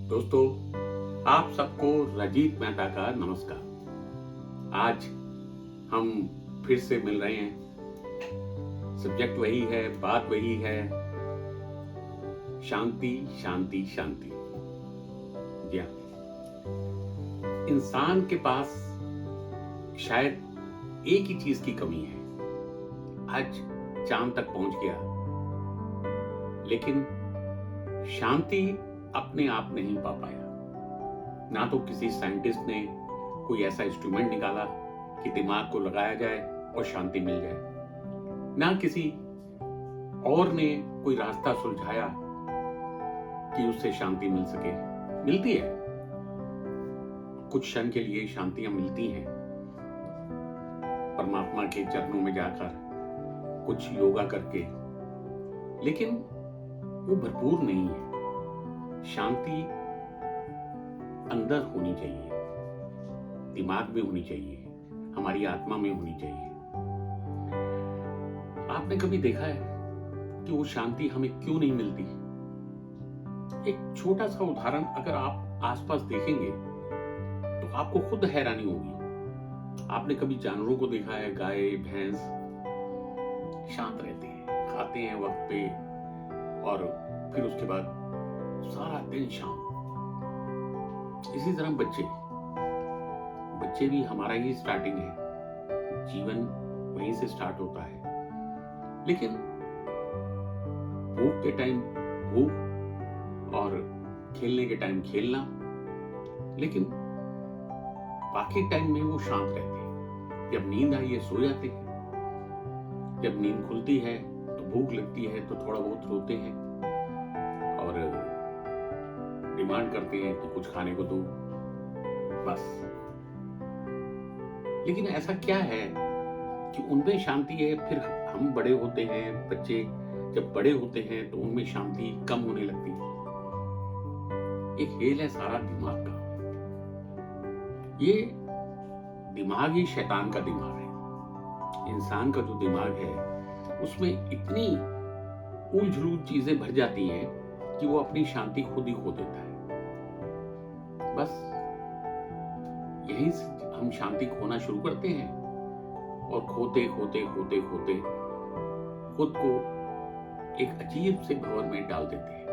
दोस्तों, आप सबको रजीत मेहता का नमस्कार। आज हम फिर से मिल रहे हैं। सब्जेक्ट वही है, बात वही है, शांति शांति शांति। जी हाँ, इंसान के पास शायद एक ही चीज की कमी है। आज चांद तक पहुंच गया, लेकिन शांति अपने आप नहीं पा पाया। ना तो किसी साइंटिस्ट ने कोई ऐसा इंस्ट्रूमेंट निकाला कि दिमाग को लगाया जाए और शांति मिल जाए, ना किसी और ने कोई रास्ता सुलझाया कि उससे शांति मिल सके। मिलती है, कुछ क्षण के लिए शांतियां मिलती हैं परमात्मा के चरणों में जाकर, कुछ योगा करके, लेकिन वो भरपूर नहीं है। शांति अंदर होनी चाहिए, दिमाग में होनी चाहिए, हमारी आत्मा में होनी चाहिए। आपने कभी देखा है कि वो शांति हमें क्यों नहीं मिलती? एक छोटा सा उदाहरण अगर आप आसपास देखेंगे तो आपको खुद हैरानी होगी। आपने कभी जानवरों को देखा है? गाय, भैंस शांत रहते हैं, खाते हैं वक्त पे, और फिर उसके बाद सारा दिन शांत। इसी तरह बच्चे भी हमारा ही स्टार्टिंग है, जीवन वहीं से स्टार्ट होता है। लेकिन भूख के टाइम भूख और खेलने के टाइम खेलना, लेकिन बाकी टाइम में वो शांत रहते हैं। जब नींद आई है सो जाते हैं, जब नींद खुलती है तो भूख लगती है तो थोड़ा बहुत रोते हैं और डिमांड करते हैं कि कुछ खाने को दो, बस। लेकिन ऐसा क्या है कि उनमें शांति है? फिर हम बड़े होते हैं, बच्चे जब बड़े होते हैं तो उनमें शांति कम होने लगती है। एक खेल है सारा दिमाग का। ये दिमाग ही शैतान का दिमाग है। इंसान का जो दिमाग है उसमें इतनी उलझुल चीजें भर जाती हैं कि वो अपनी शांति खुद ही खो देता है। बस यहीं से हम शांति खोना शुरू करते हैं और खोते खोते खोते खोते खुद को एक अजीब से भंवर में डाल देते हैं,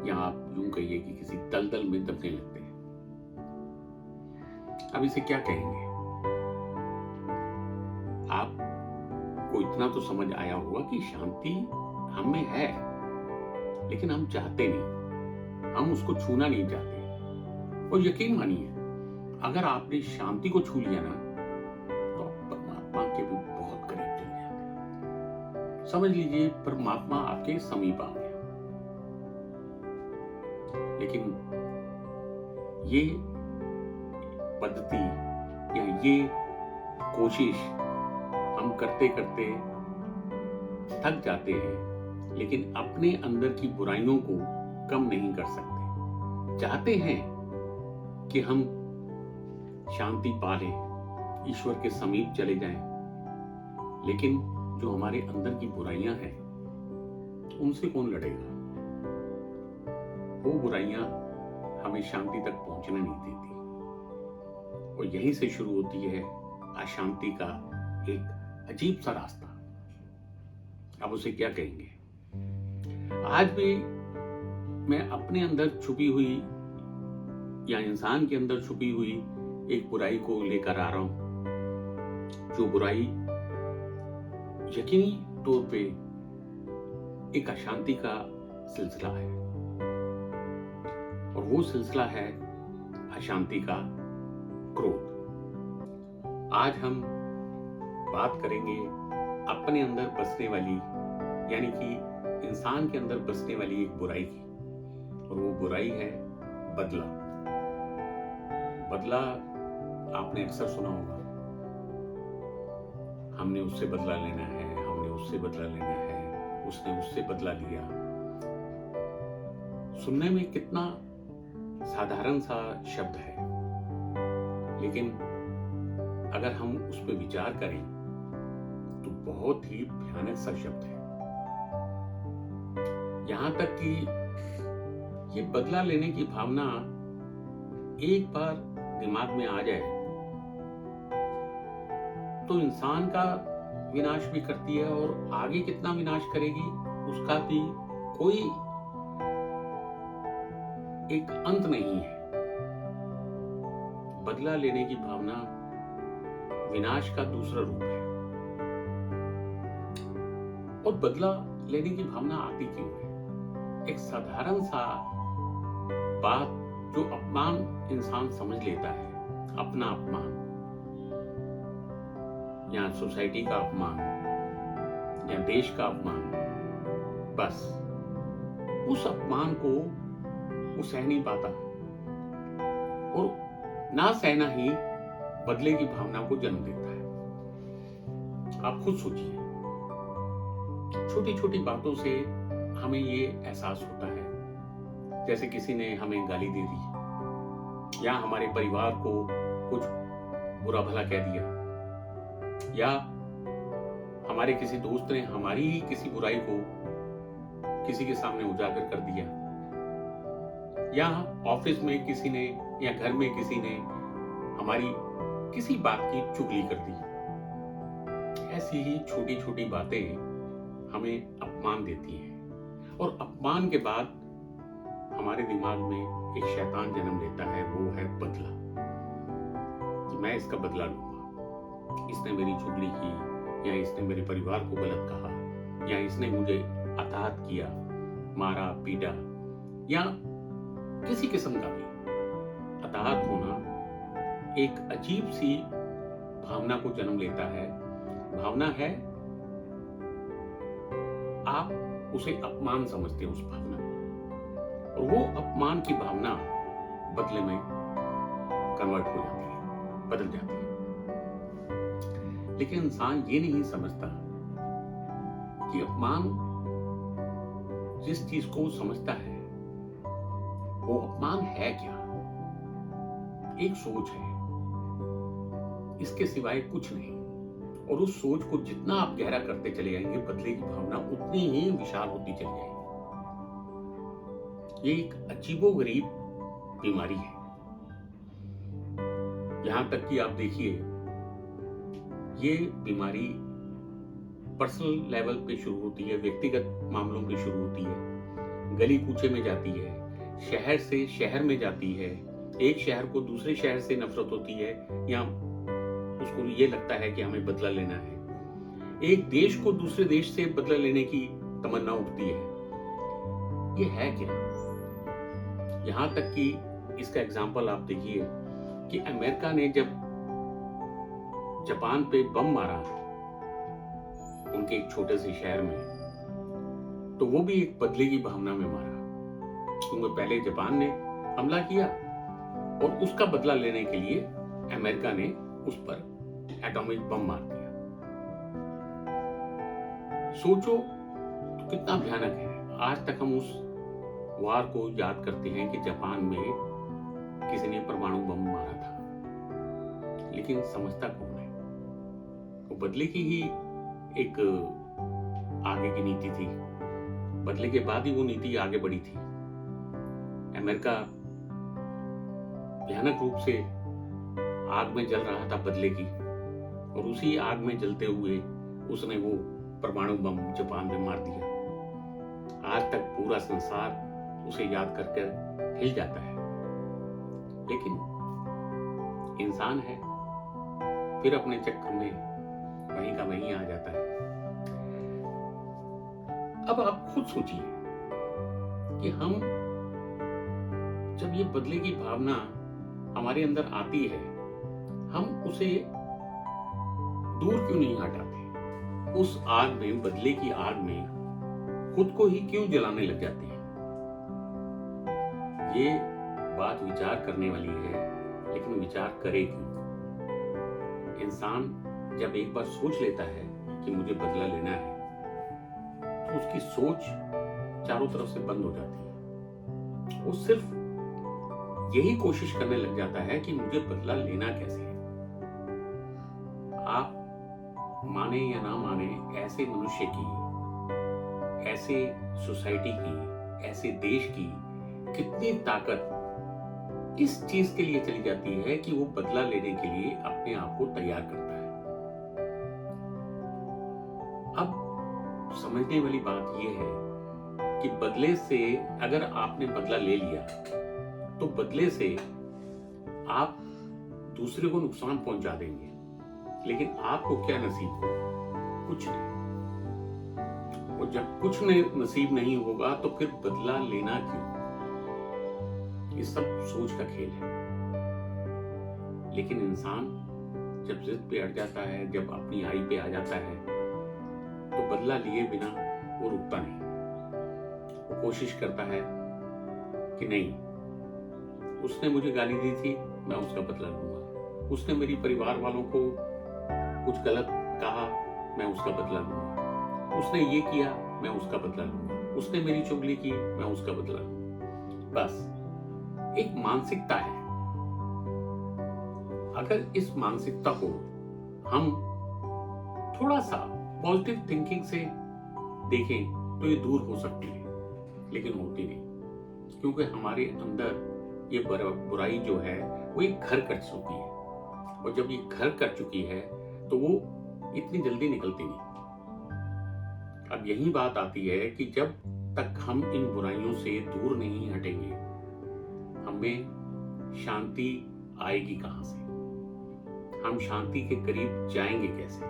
या आप यूं कहिए कि किसी दलदल में दबने लगते हैं। अब इसे क्या कहेंगे? आपको इतना तो समझ आया होगा कि शांति हम में है, लेकिन हम चाहते नहीं, हम उसको छूना नहीं चाहते। और यकीन मानिए, अगर आपने शांति को छू लिया ना तो आप परमात्मा के भी बहुत करीब चले जाते हैं। समझ लीजिए परमात्मा आपके समीप आ गया। लेकिन ये पद्धति या ये कोशिश हम करते करते थक जाते हैं, लेकिन अपने अंदर की बुराइयों को कम नहीं कर सकते। चाहते हैं कि हम शांति पा लें, ईश्वर के समीप चले जाएं, लेकिन जो हमारे अंदर की बुराइयां हैं उनसे कौन लड़ेगा? वो बुराइयां हमें शांति तक पहुंचने नहीं देती, और यहीं से शुरू होती है अशांति का एक अजीब सा रास्ता। अब उसे क्या कहेंगे? आज भी मैं अपने अंदर छुपी हुई या इंसान के अंदर छुपी हुई एक बुराई को लेकर आ रहा हूं, जो बुराई यकीनी तौर पे एक अशांति का सिलसिला है, और वो सिलसिला है अशांति का क्रोध। आज हम बात करेंगे अपने अंदर बसने वाली, यानी कि इंसान के अंदर बसने वाली एक बुराई की, और वो बुराई है बदला। बदला आपने अक्सर सुना होगा, हमने उससे बदला लेना है, हमने उससे बदला लेना है, उसने उससे बदला लिया। सुनने में कितना साधारण सा शब्द है, लेकिन अगर हम उस पर विचार करें तो बहुत ही भयानक सा शब्द है। यहां तक कि ये बदला लेने की भावना एक बार दिमाग में आ जाए तो इंसान का विनाश भी करती है, और आगे कितना विनाश करेगी उसका भी कोई एक अंत नहीं है। बदला लेने की भावना विनाश का दूसरा रूप है। और बदला लेने की भावना आती क्यों है? एक साधारण सा बात जो अपमान इंसान समझ लेता है, अपना अपमान या सोसाइटी का अपमान या देश का अपमान, बस उस अपमान को वो सह नहीं पाता, और ना सहना ही बदले की भावना को जन्म देता है। आप खुद सोचिए, छोटी छोटी बातों से हमें ये एहसास होता है, जैसे किसी ने हमें गाली दे दी, या हमारे परिवार को कुछ बुरा भला कह दिया, या हमारे किसी दोस्त ने हमारी ही किसी बुराई को किसी के सामने उजागर कर दिया, या ऑफिस में किसी ने या घर में किसी ने हमारी किसी बात की चुगली कर दी। ऐसी ही छोटी छोटी बातें हमें अपमान देती हैं, और अपमान के बाद हमारे दिमाग में एक शैतान जन्म लेता है, वो है बदला, कि मैं इसका बदला लूंगा। इसने मेरी चुगली की, या इसने मेरे परिवार को गलत कहा, या इसने मुझे अताहत किया, मारा पीटा, या किसी किस्म का भी अताहत होना एक अजीब सी भावना को जन्म लेता है। भावना है, आप उसे अपमान समझते हैं उस भावना को, और वो अपमान की भावना बदले में कन्वर्ट हो जाती है, बदल जाती है। लेकिन इंसान ये नहीं समझता कि अपमान जिस चीज को समझता है वो अपमान है क्या? एक सोच है, इसके सिवाय कुछ नहीं। और उस सोच को जितना आप गहरा करते चले जाएंगे, बदले की भावना उतनी ही विशाल होती चली जाएगी। ये एक अजीबोगरीब बीमारी है। यहां तक कि आप देखिए, ये बीमारी पर्सनल लेवल पे शुरू होती है, व्यक्तिगत मामलों पे शुरू होती है, गली कूचे में जाती है, शहर से शहर में जाती है, एक शहर को दूसरे शहर से नफरत होती है, या उसको ये लगता है कि हमें बदला लेना है, एक देश को दूसरे देश से बदला लेने की तमन्ना उठती है। ये है क्या? यहां तक कि इसका एग्जाम्पल आप देखिए कि अमेरिका ने जब जापान पे बम मारा उनके एक छोटे से शहर में, तो वो भी एक बदले की भावना में मारा, क्योंकि पहले जापान ने हमला किया और उसका बदला लेने के लिए अमेरिका ने उस पर एटॉमिक बम मार दिया। सोचो तो कितना भयानक है। आज तक हम उस वार को याद करते हैं कि जापान में किसी ने परमाणु बम मारा था, लेकिन समझता कौन है? वो बदले की ही एक आगे की नीति थी, बदले के बाद ही वो नीति आगे बढ़ी थी। अमेरिका भयानक रूप से आग में जल रहा था बदले की, और उसी आग में जलते हुए उसने वो परमाणु बम जापान में मार दिया। आज तक पूरा संसार उसे याद करके हिल जाता है। लेकिन इंसान है, फिर अपने चक्कर में वहीं का वहीं आ जाता है। अब आप खुद सोचिए कि हम जब ये बदले की भावना हमारे अंदर आती है, हम उसे दूर क्यों नहीं हटाते? उस आग में, बदले की आग में खुद को ही क्यों जलाने लग जाते हैं? ये बात विचार करने वाली है, लेकिन विचार करे क्यों? इंसान जब एक बार सोच लेता है कि मुझे बदला लेना है, तो उसकी सोच चारों तरफ से बंद हो जाती है। वो सिर्फ यही कोशिश करने लग जाता है कि मुझे बदला लेना कैसे है। आप माने या ना माने, ऐसे मनुष्य की, ऐसे सोसाइटी की, ऐसे देश की, कितनी ताकत इस चीज के लिए चली जाती है कि वो बदला लेने के लिए अपने आप को तैयार करता है। अब समझने वाली बात यह है कि बदले से अगर आपने बदला ले लिया तो बदले से आप दूसरे को नुकसान पहुंचा देंगे, लेकिन आपको क्या नसीब हो? कुछ नहीं। और जब कुछ नसीब नहीं होगा तो फिर बदला लेना क्यों? ये सब सोच का खेल है। लेकिन इंसान जब जिद पे अड़ जाता है, जब अपनी आई पे आ जाता है, तो बदला लिए बिना वो रुकता नहीं। वो कोशिश करता है कि नहीं, उसने मुझे गाली दी थी, मैं उसका बदला लूंगा। उसने मेरी परिवार वालों को कुछ गलत कहा, मैं उसका बदला लूंगा। उसने ये किया, मैं उसका बदला लूंगा। उसने मेरी चुगली की, मैं उसका बदला लूंगा। बस एक मानसिकता है। अगर इस मानसिकता को हम थोड़ा सा पॉजिटिव थिंकिंग से देखें तो ये दूर हो सकती है, लेकिन होती नहीं, क्योंकि हमारे अंदर ये बुराई जो है वो एक घर कर चुकी है, और जब ये घर कर चुकी है तो वो इतनी जल्दी निकलती नहीं। अब यही बात आती है कि जब तक हम इन बुराइयों से दूर नहीं हटेंगे, हमें शांति आएगी कहां से? हम शांति के करीब जाएंगे कैसे?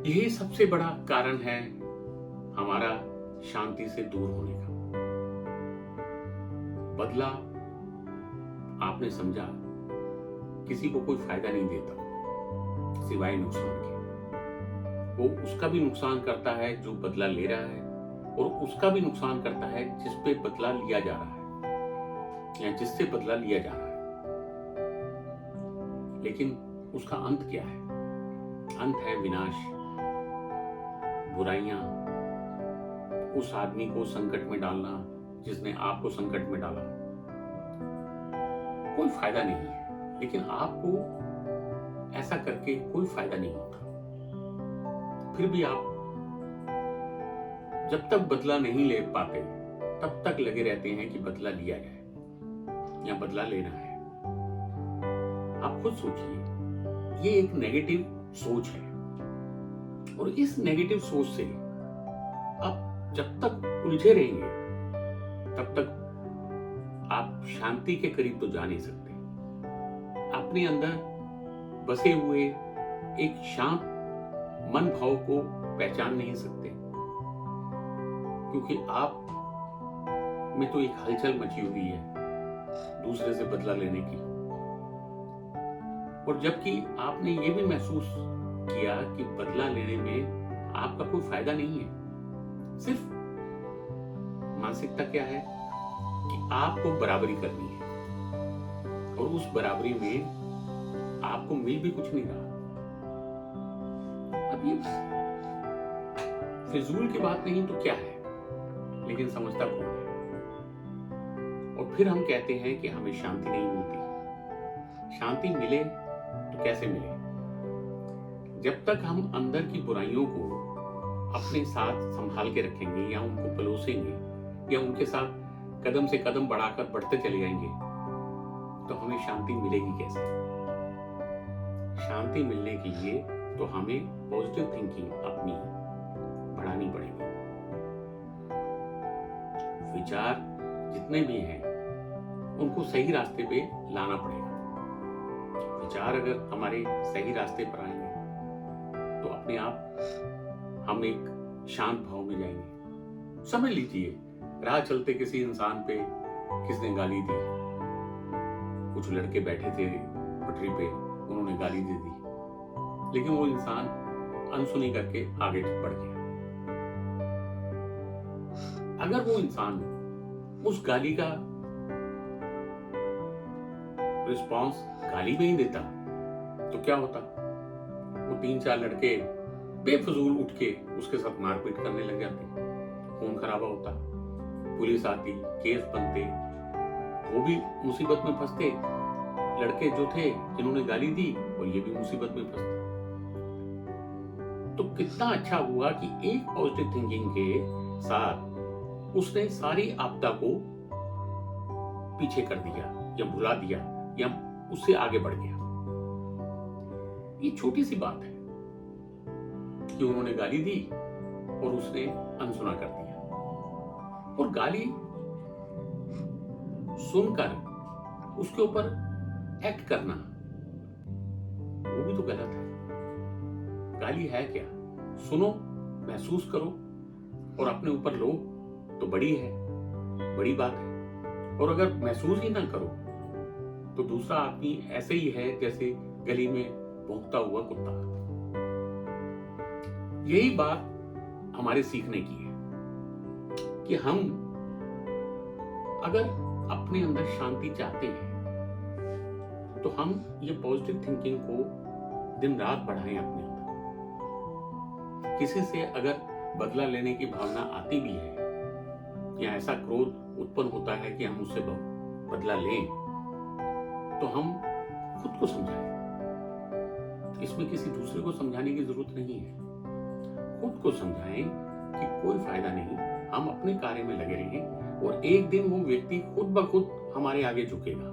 यही सबसे बड़ा कारण है हमारा शांति से दूर होने का। बदला आपने समझा किसी को कोई फायदा नहीं देता सिवाय नुकसान के। वो उसका भी नुकसान करता है जो बदला ले रहा है, और उसका भी नुकसान करता है जिस पे बदला लिया जा रहा है या जिससे बदला लिया जा रहा है। लेकिन उसका अंत क्या है? अंत है विनाश, बुराइयां, उस आदमी को संकट में डालना जिसने आपको संकट में डाला। कोई फायदा नहीं है, लेकिन आपको ऐसा करके कोई फायदा नहीं होता। फिर भी आप जब तक बदला नहीं ले पाते तब तक लगे रहते हैं कि बदला लिया जाए या बदला लेना है। आप खुद सोचिए, ये एक नेगेटिव सोच है, और इस नेगेटिव सोच से आप जब तक उलझे रहेंगे तब तक आप शांति के करीब तो जा नहीं सकते। अपने अंदर बसे हुए एक शांत मन भाव को पहचान नहीं सकते, क्योंकि आप में तो एक हलचल मची हुई है दूसरे से बदला लेने की। और जबकि आपने ये भी महसूस किया कि बदला लेने में आपका कोई फायदा नहीं है, सिर्फ मानसिकता क्या है कि आपको बराबरी करनी है, और उस बराबरी में आपको मिल भी कुछ नहीं रहा। अब ये फिजूल की बात नहीं तो क्या है, लेकिन समझता कौन है? और फिर हम कहते हैं कि हमें शांति नहीं मिलती। शांति मिले तो कैसे मिले? जब तक हम अंदर की बुराइयों को अपने साथ संभाल के रखेंगे या उनको पलोसेंगे या उनके साथ कदम से कदम बढ़ाकर बढ़ते चले जाएंगे, तो हमें शांति मिलेगी कैसे? शांति मिलने के लिए तो हमें पॉजिटिव थिंकिंग अपनी बढ़ानी पड़ेगी। विचार जितने भी हैं उनको सही रास्ते पे लाना पड़ेगा। विचार अगर हमारे सही रास्ते पर आएंगे तो अपने आप हम एक शांत भाव में जाएंगे। समझ लीजिए, राह चलते किसी इंसान पे किसने गाली दी, कुछ लड़के बैठे थे पटरी पे, उन्होंने गाली दे दी, लेकिन वो इंसान अनसुनी करके आगे बढ़ गया। अगर वो इंसान उस गाली का रिस्पॉन्स गाली में ही देता तो क्या होता? वो 3-4 लड़के बेफजूल उठ के उसके साथ मारपीट करने लग जाते, खून खराबा होता, पुलिस आती, केस बनते, वो भी मुसीबत में फंसते। लड़के जो थे जिन्होंने गाली दी और ये भी मुसीबत में फंसते। तो कितना अच्छा हुआ कि एक पॉजिटिव थिंकिंग के साथ उसने सारी आपदा को पीछे कर दिया या भुला दिया या उससे आगे बढ़ गया। ये छोटी सी बात है कि उन्होंने गाली दी और उसने अनसुना कर दिया, और गाली सुनकर उसके ऊपर एक्ट करना वो भी तो गलत है। गाली है क्या? सुनो, महसूस करो और अपने ऊपर लो तो बड़ी बात है। और अगर महसूस ही ना करो तो दूसरा आदमी ऐसे ही है जैसे गली में भौंकता हुआ कुत्ता। यही बात हमारे सीखने की है कि हम अगर अपने अंदर शांति चाहते हैं तो हम ये पॉजिटिव थिंकिंग को दिन रात बढ़ाएं अपने अंदर। किसी से अगर बदला लेने की भावना आती भी है या ऐसा क्रोध उत्पन्न होता है कि हम उससे बदला लें, तो हम खुद को समझाएं। इसमें किसी दूसरे को समझाने की जरूरत नहीं है। खुद को समझाएं कि कोई फायदा नहीं, हम अपने कार्य में लगे रहें और एक दिन वो व्यक्ति खुद ब खुद हमारे आगे झुकेगा,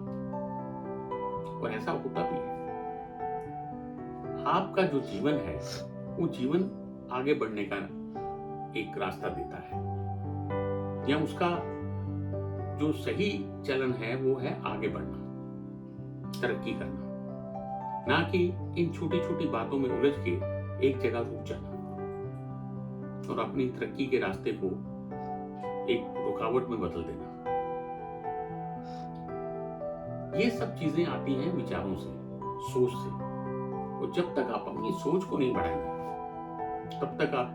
और ऐसा होता भी है। आपका जो जीवन है वो जीवन आगे बढ़ने का एक रास्ता देता है, या उसका जो सही चलन है वो है आगे बढ़ना, तरक्की करना, ना कि इन छोटी छोटी बातों में उलझ के एक जगह रुक जाना और अपनी तरक्की के रास्ते को एक रुकावट में बदल देना। ये सब चीजें आती हैं विचारों से, सोच से, और जब तक आप अपनी सोच को नहीं बढ़ाएंगे तब तक आप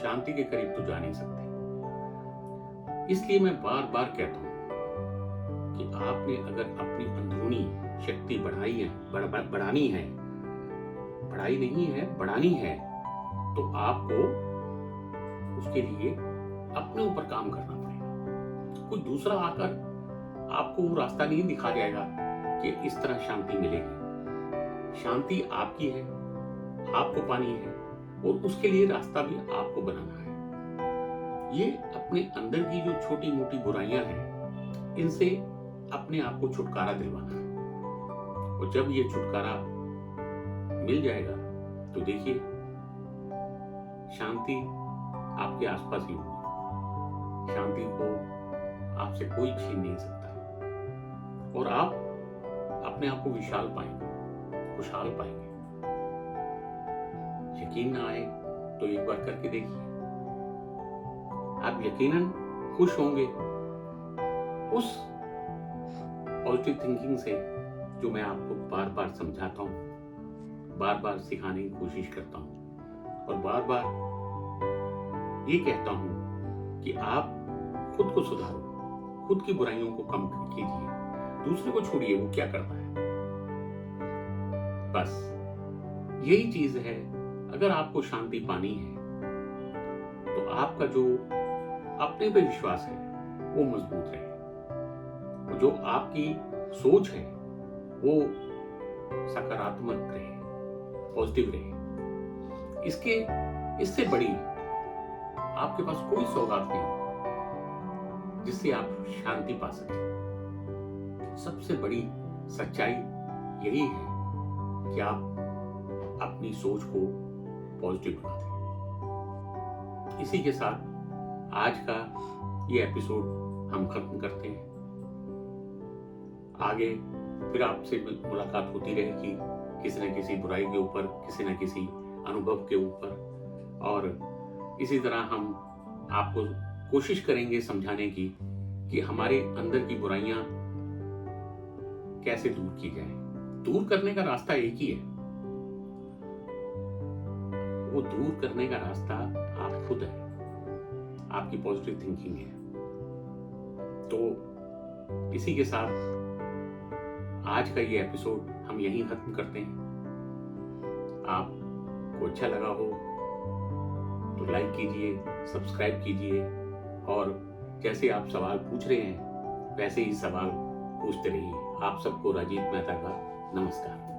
शांति के करीब तो जा नहीं सकते। इसलिए मैं बार बार कहता हूं कि आपने अगर अपनी अंदरूनी शक्ति बढ़ाई है, बढ़ानी है, बढ़ाई नहीं है, बढ़ानी है, तो आपको उसके लिए अपने ऊपर काम करना पड़ेगा। कोई दूसरा आकर आपको वो रास्ता नहीं दिखा जाएगा कि इस तरह शांति मिलेगी। शांति आपकी है, आपको पानी है, और उसके लिए रास्ता भी आपको बनाना है। ये अपने अंदर की जो छोटी मोटी बुराइयां हैं, इनसे अपने आप को छुटकारा दिलवाना है। और जब ये छुटकारा मिल जाएगा तो देखिए शांति आपके आसपास ही होगी। शांति को आपसे कोई छीन नहीं सकता, और आप अपने आप को विशाल पाएंगे, खुशहाल पाएंगे। यकीन ना आए तो एक बार करके देखिए, आप यकीनन खुश होंगे उस पॉजिटिव थिंकिंग से जो मैं आपको बार बार समझाता हूं, बार बार सिखाने की कोशिश करता हूं, और बार बार ये कहता हूं कि आप खुद को सुधारो, खुद की बुराइयों को कम कीजिए, दूसरे को छोड़िए वो क्या करता है। बस यही चीज है। अगर आपको शांति पानी है तो आपका जो अपने पे विश्वास है वो मजबूत रहे, जो आपकी सोच है वो सकारात्मक रहे, पॉजिटिव रहे। इससे बड़ी आपके पास कोई सौगात नहीं जिससे आप शांति पा सकें। सबसे बड़ी सच्चाई यही है कि आप अपनी सोच को पॉजिटिव बना दें। इसी के साथ आज का ये एपिसोड हम खत्म करते हैं। आगे फिर आपसे मुलाकात होती रहेगी, किसी न किसी बुराई के ऊपर, किसी न किसी अनुभव के ऊपर, और इसी तरह हम आपको कोशिश करेंगे समझाने की कि हमारे अंदर की बुराइयां कैसे दूर की जाए। दूर करने का रास्ता एक ही है, वो दूर करने का रास्ता आप खुद है, आपकी पॉजिटिव थिंकिंग है। तो इसी के साथ आज का ये एपिसोड हम यहीं खत्म करते हैं। आपको अच्छा लगा हो तो लाइक कीजिए, सब्सक्राइब कीजिए, और जैसे आप सवाल पूछ रहे हैं वैसे ही सवाल पूछते रहिए। आप सबको राजीव मेहता का नमस्कार।